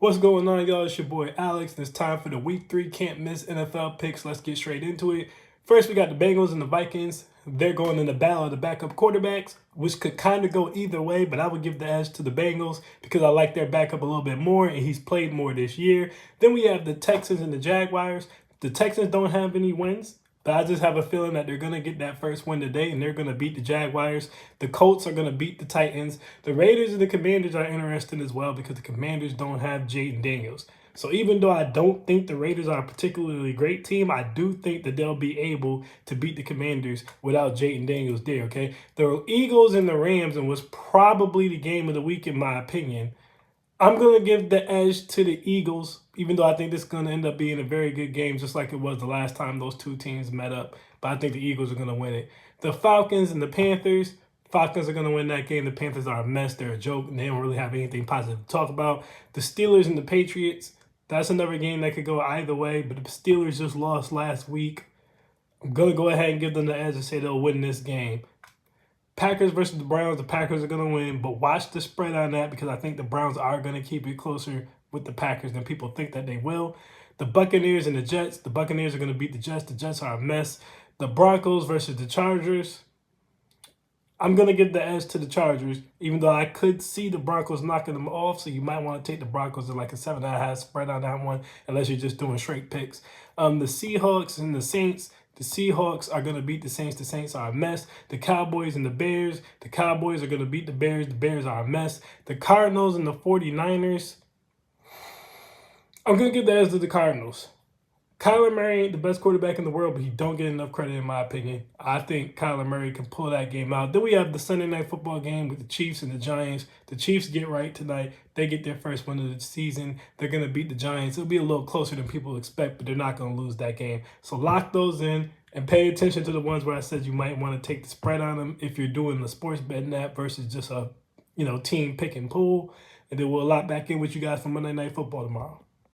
What's going on, y'all? It's your boy Alex, and it's time for the Week 3 Can't Miss NFL Picks. Let's get straight into it. First, we got the Bengals and the Vikings. They're going in the battle of the backup quarterbacks, which could kind of go either way, but I would give the edge to the Bengals because I like their backup a little bit more, and he's played more this year. Then we have the Texans and the Jaguars. The Texans don't have any wins, but I just have a feeling that they're going to get that first win today, and they're going to beat the Jaguars. The Colts are going to beat the Titans. The Raiders and the Commanders are interesting as well because the Commanders don't have Jaden Daniels. So even though I don't think the Raiders are a particularly great team, I do think that they'll be able to beat the Commanders without Jaden Daniels there, okay? The Eagles and the Rams, and was probably the game of the week in my opinion, I'm going to give the edge to the Eagles, even though I think this is going to end up being a very good game, just like it was the last time those two teams met up. But I think the Eagles are going to win it. The Falcons and the Panthers, Falcons are going to win that game. The Panthers are a mess. They're a joke, and they don't really have anything positive to talk about. The Steelers and the Patriots, that's another game that could go either way, but the Steelers just lost last week. I'm going to go ahead and give them the edge and say they'll win this game. Packers versus the Browns, the Packers are going to win, but watch the spread on that because I think the Browns are going to keep it closer with the Packers than people think that they will. The Buccaneers and the Jets, the Buccaneers are going to beat the Jets. The Jets are a mess. The Broncos versus the Chargers, I'm going to give the edge to the Chargers, even though I could see the Broncos knocking them off, so you might want to take the Broncos at like a 7.5 spread on that one, unless you're just doing straight picks. The Seahawks and the Saints, the Seahawks are going to beat the Saints. The Saints are a mess. The Cowboys and the Bears, the Cowboys are going to beat the Bears. The Bears are a mess. The Cardinals and the 49ers, I'm going to give the edge to the Cardinals. Kyler Murray ain't the best quarterback in the world, but he don't get enough credit in my opinion. I think Kyler Murray can pull that game out. Then we have the Sunday night football game with the Chiefs and the Giants. The Chiefs get right tonight. They get their first win of the season. They're going to beat the Giants. It'll be a little closer than people expect, but they're not going to lose that game. So lock those in and pay attention to the ones where I said you might want to take the spread on them if you're doing the sports betting app versus just a team pick and pool. And then we'll lock back in with you guys for Monday Night Football tomorrow.